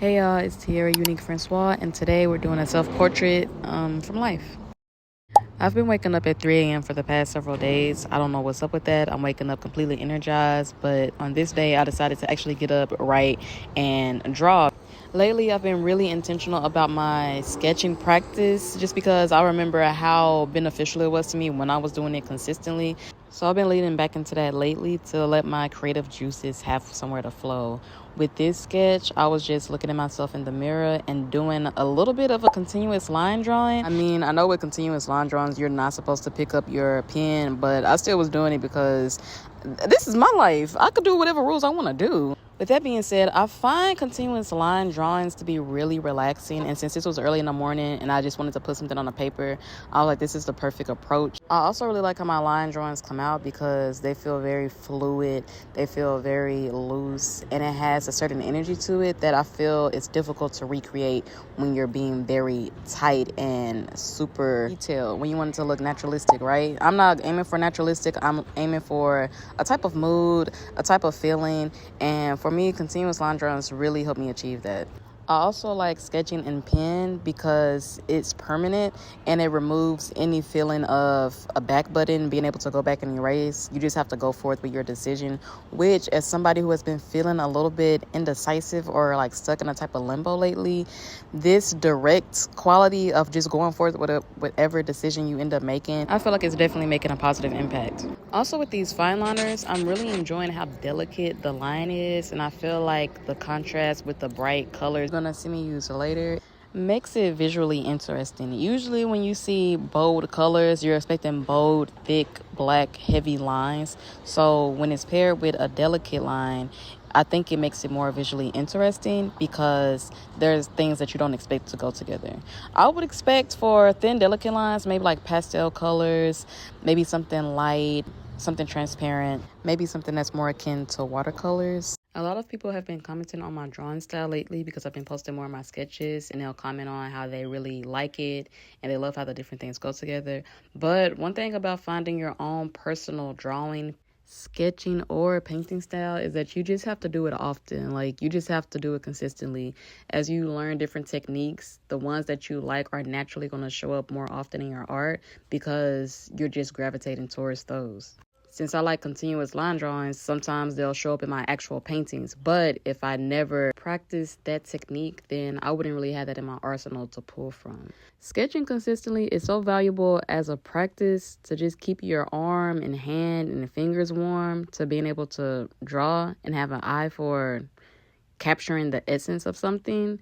Hey y'all, it's Tiara Unique Francois, and today we're doing a self-portrait from life. I've been waking up at 3 a.m. for the past several days. I don't know what's up with that. I'm waking up completely energized, but on this day, I decided to actually get up, write, and draw. Lately, I've been really intentional about my sketching practice just because I remember how beneficial it was to me when I was doing it consistently. So I've been leading back into that lately to let my creative juices have somewhere to flow. With this sketch, I was just looking at myself in the mirror and doing a little bit of a continuous line drawing. I mean, I know with continuous line drawings, you're not supposed to pick up your pen, but I still was doing it because this is my life. I could do whatever rules I want to do. With that being said, I find continuous line drawings to be really relaxing. And since this was early in the morning and I just wanted to put something on the paper, I was like, this is the perfect approach. I also really like how my line drawings come out because they feel very fluid. They feel very loose. And it has a certain energy to it that I feel it's difficult to recreate when you're being very tight and super detailed, when you want it to look naturalistic, right? I'm not aiming for naturalistic. I'm aiming for a type of mood, a type of feeling. And for me, continuous line drawings really help me achieve that. I also like sketching in pen because it's permanent and it removes any feeling of a back button, being able to go back and erase. You just have to go forth with your decision, which, as somebody who has been feeling a little bit indecisive or like stuck in a type of limbo lately, this direct quality of just going forth with whatever decision you end up making, I feel like it's definitely making a positive impact. Also, with these fine liners, I'm really enjoying how delicate the line is, and I feel like the contrast with the bright colors gonna see me use later makes it visually interesting. Usually when you see bold colors, you're expecting bold, thick, black, heavy lines. So when it's paired with a delicate line, I think it makes it more visually interesting because there's things that you don't expect to go together. I would expect for thin, delicate lines, maybe like pastel colors, maybe something light, something transparent, maybe something that's more akin to watercolors. A lot of people have been commenting on my drawing style lately because I've been posting more of my sketches, and they'll comment on how they really like it and they love how the different things go together. But one thing about finding your own personal drawing, sketching, or painting style is that you just have to do it often. Like, you just have to do it consistently. As you learn different techniques, the ones that you like are naturally going to show up more often in your art because you're just gravitating towards those. Since I like continuous line drawings, sometimes they'll show up in my actual paintings. But if I never practice that technique, then I wouldn't really have that in my arsenal to pull from. Sketching consistently is so valuable as a practice to just keep your arm and hand and fingers warm, to being able to draw and have an eye for capturing the essence of something,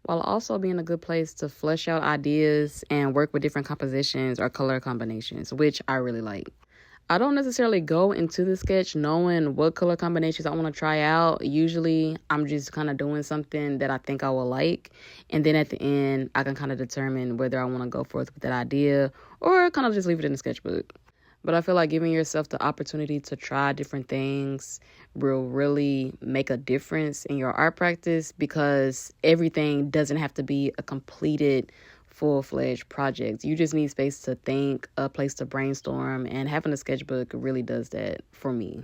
while also being a good place to flesh out ideas and work with different compositions or color combinations, which I really like. I don't necessarily go into the sketch knowing what color combinations I want to try out. Usually, I'm just kind of doing something that I think I will like. And then at the end, I can kind of determine whether I want to go forth with that idea or kind of just leave it in the sketchbook. But I feel like giving yourself the opportunity to try different things will really make a difference in your art practice, because everything doesn't have to be a completed full-fledged project. You just need space to think, a place to brainstorm, and having a sketchbook really does that for me.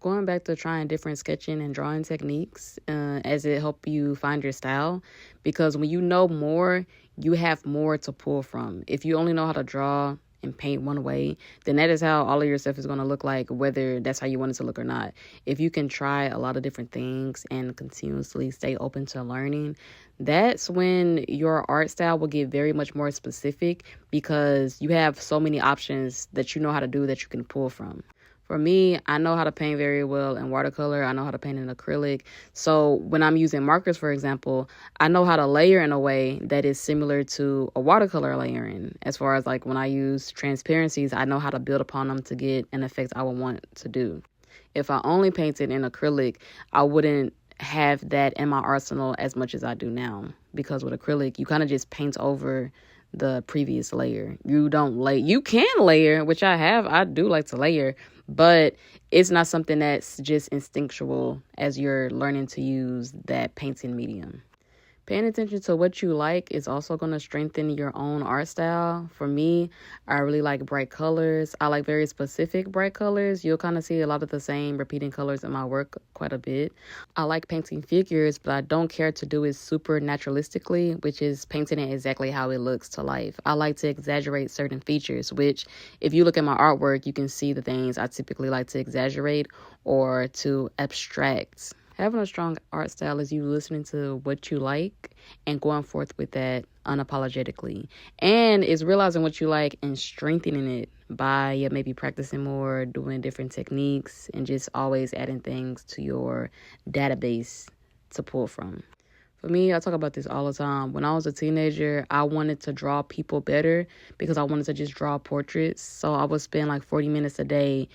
Going back to trying different sketching and drawing techniques as it help you find your style, because when you know more, you have more to pull from. If you only know how to draw and paint one way, then that is how all of your stuff is going to look like, whether that's how you want it to look or not. If you can try a lot of different things and continuously stay open to learning, that's when your art style will get very much more specific, because you have so many options that you know how to do that you can pull from. For me, I know how to paint very well in watercolor. I know how to paint in acrylic. So when I'm using markers, for example, I know how to layer in a way that is similar to a watercolor layering. As far as like when I use transparencies, I know how to build upon them to get an effect I would want to do. If I only painted in acrylic, I wouldn't have that in my arsenal as much as I do now, because with acrylic, you kind of just paint over the previous layer. You can layer, which I do like to layer, but it's not something that's just instinctual as you're learning to use that painting medium. Paying attention to what you like is also going to strengthen your own art style. For me, I really like bright colors. I like very specific bright colors. You'll kind of see a lot of the same repeating colors in my work quite a bit. I like painting figures, but I don't care to do it super naturalistically, which is painting it exactly how it looks to life. I like to exaggerate certain features, which if you look at my artwork, you can see the things I typically like to exaggerate or to abstract. Having a strong art style is you listening to what you like and going forth with that unapologetically. And it's realizing what you like and strengthening it by maybe practicing more, doing different techniques, and just always adding things to your database to pull from. For me, I talk about this all the time. When I was a teenager, I wanted to draw people better because I wanted to just draw portraits. So I would spend like 40 minutes a day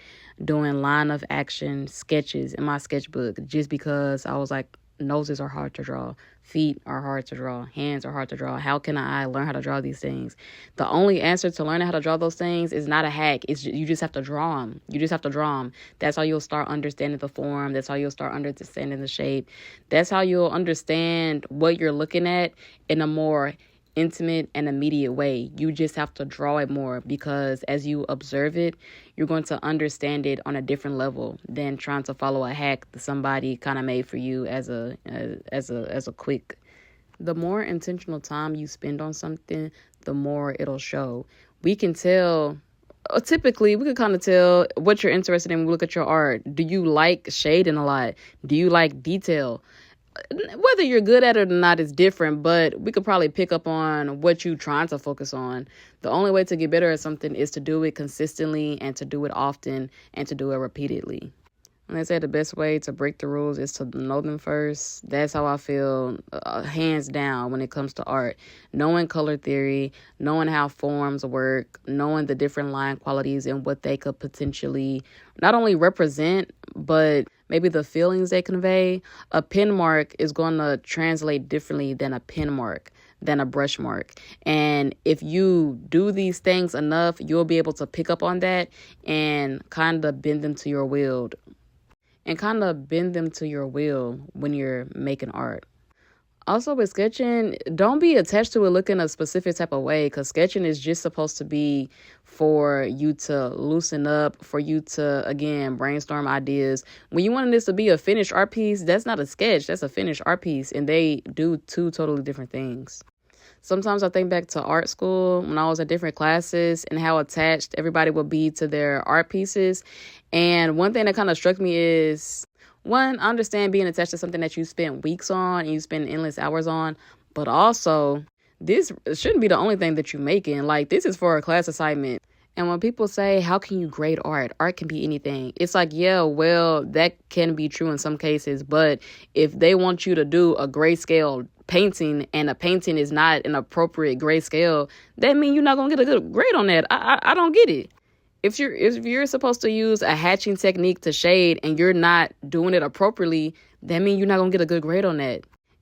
doing line of action sketches in my sketchbook just because I was like, noses are hard to draw. Feet are hard to draw. Hands are hard to draw. How can I learn how to draw these things? The only answer to learning how to draw those things is not a hack. You just have to draw them. You just have to draw them. That's how you'll start understanding the form. That's how you'll start understanding the shape. That's how you'll understand what you're looking at in a more intimate and immediate way. You just have to draw it more because as you observe it, you're going to understand it on a different level than trying to follow a hack that somebody kind of made for you as a quick. The more intentional time you spend on something, the more it'll show. We can tell. Typically, we could kind of tell what you're interested in when we look at your art. Do you like shading a lot? Do you like detail? Whether you're good at it or not is different, but we could probably pick up on what you're trying to focus on. The only way to get better at something is to do it consistently and to do it often and to do it repeatedly. When they say the best way to break the rules is to know them first, that's how I feel, hands down, when it comes to art. Knowing color theory, knowing how forms work, knowing the different line qualities and what they could potentially not only represent, but maybe the feelings they convey. A pen mark is going to translate differently than a pen mark, than a brush mark. And if you do these things enough, you'll be able to pick up on that and kind of bend them to your will. When you're making art. Also with sketching, don't be attached to it looking a specific type of way because sketching is just supposed to be for you to loosen up, for you to, again, brainstorm ideas. When you want this to be a finished art piece, that's not a sketch, that's a finished art piece, and they do two totally different things. Sometimes I think back to art school when I was at different classes and how attached everybody would be to their art pieces. And one thing that kind of struck me is, one, I understand being attached to something that you spend weeks on and you spend endless hours on, but also this shouldn't be the only thing that you're making. Like, this is for a class assignment. And when people say, how can you grade art? Art can be anything. It's like, yeah, well, that can be true in some cases. But if they want you to do a grayscale painting and a painting is not an appropriate grayscale, that means you're not going to get a good grade on that. I don't get it. If you're supposed to use a hatching technique to shade and you're not doing it appropriately, that means you're not going to get a good grade on that.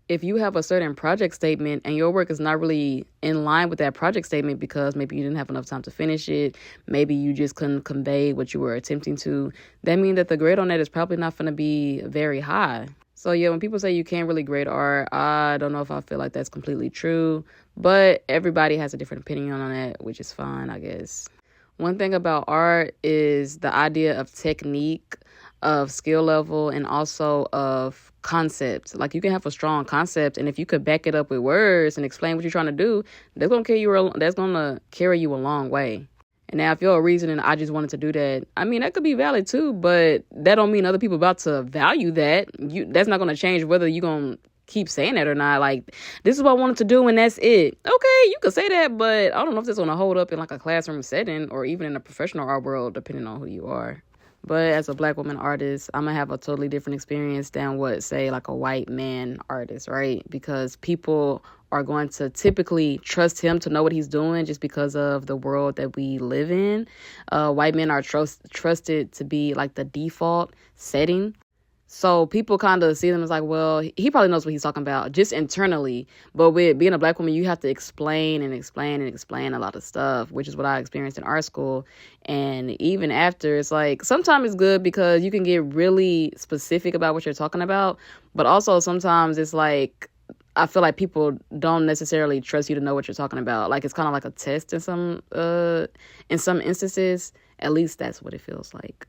If you have a certain project statement and your work is not really in line with that project statement because maybe you didn't have enough time to finish it, maybe you just couldn't convey what you were attempting to, that means that the grade on that is probably not going to be very high. So yeah, when people say you can't really grade art, I don't know if I feel like that's completely true, but everybody has a different opinion on that, which is fine, I guess. One thing about art is the idea of technique, of skill level, and also of concept. Like, you can have a strong concept, and if you could back it up with words and explain what you're trying to do, that's gonna carry you a long way. And now, if you're a reason and I just wanted to do that, I mean, that could be valid too, but that don't mean other people about to value that. That's not gonna change whether you're gonna keep saying that or not. Like, this is what I wanted to do and that's it. Okay, you could say that, but I don't know if that's gonna hold up in like a classroom setting or even in a professional art world, depending on who you are. But as a Black woman artist, I'm going to have a totally different experience than what, say, like a white man artist, right? Because people are going to typically trust him to know what he's doing just because of the world that we live in. White men are trusted to be like the default setting. So people kind of see them as like, well, he probably knows what he's talking about just internally. But with being a Black woman, you have to explain a lot of stuff, which is what I experienced in art school. And even after, it's like, sometimes it's good because you can get really specific about what you're talking about. But also sometimes it's like, I feel like people don't necessarily trust you to know what you're talking about. Like it's kind of like a test in some instances. At least that's what it feels like.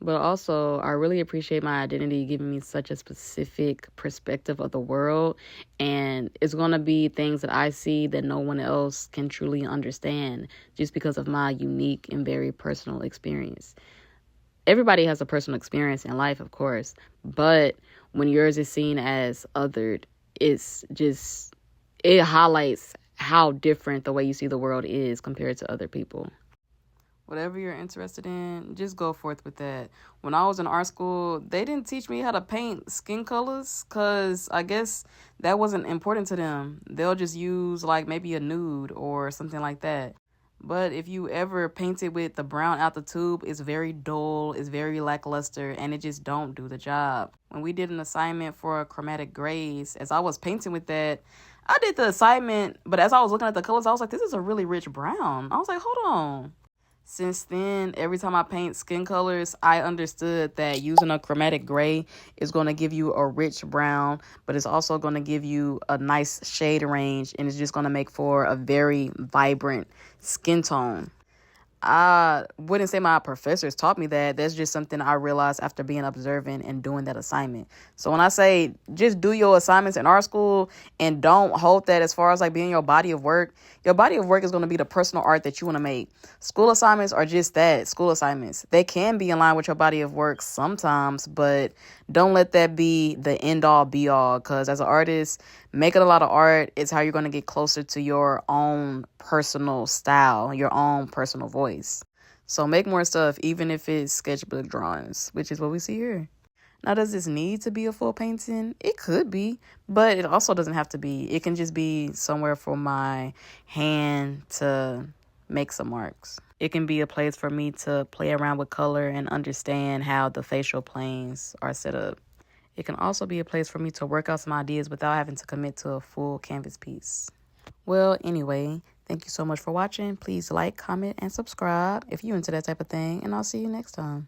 But also, I really appreciate my identity giving me such a specific perspective of the world. And it's going to be things that I see that no one else can truly understand just because of my unique and very personal experience. Everybody has a personal experience in life, of course. But when yours is seen as othered, it highlights how different the way you see the world is compared to other people. Whatever you're interested in, just go forth with that. When I was in art school, they didn't teach me how to paint skin colors because I guess that wasn't important to them. They'll just use like maybe a nude or something like that. But if you ever paint it with the brown out the tube, it's very dull, it's very lackluster, and it just don't do the job. When we did an assignment for chromatic grays, as I was painting with that, I did the assignment, but as I was looking at the colors, I was like, this is a really rich brown. I was like, hold on. Since then, every time I paint skin colors, I understood that using a chromatic gray is going to give you a rich brown, but it's also going to give you a nice shade range, and it's just going to make for a very vibrant skin tone. I wouldn't say my professors taught me that. That's just something I realized after being observant and doing that assignment. So when I say just do your assignments in art school and don't hold that as far as like being your body of work is going to be the personal art that you want to make. School assignments are just that, school assignments. They can be in line with your body of work sometimes, but don't let that be the end all be all, because as an artist, making a lot of art is how you're going to get closer to your own personal style, your own personal voice. So make more stuff, even if it's sketchbook drawings, which is what we see here. Now, does this need to be a full painting? It could be, but it also doesn't have to be. It can just be somewhere for my hand to make some marks. It can be a place for me to play around with color and understand how the facial planes are set up. It can also be a place for me to work out some ideas without having to commit to a full canvas piece. Well, anyway, thank you so much for watching. Please like, comment, and subscribe if you're into that type of thing, and I'll see you next time.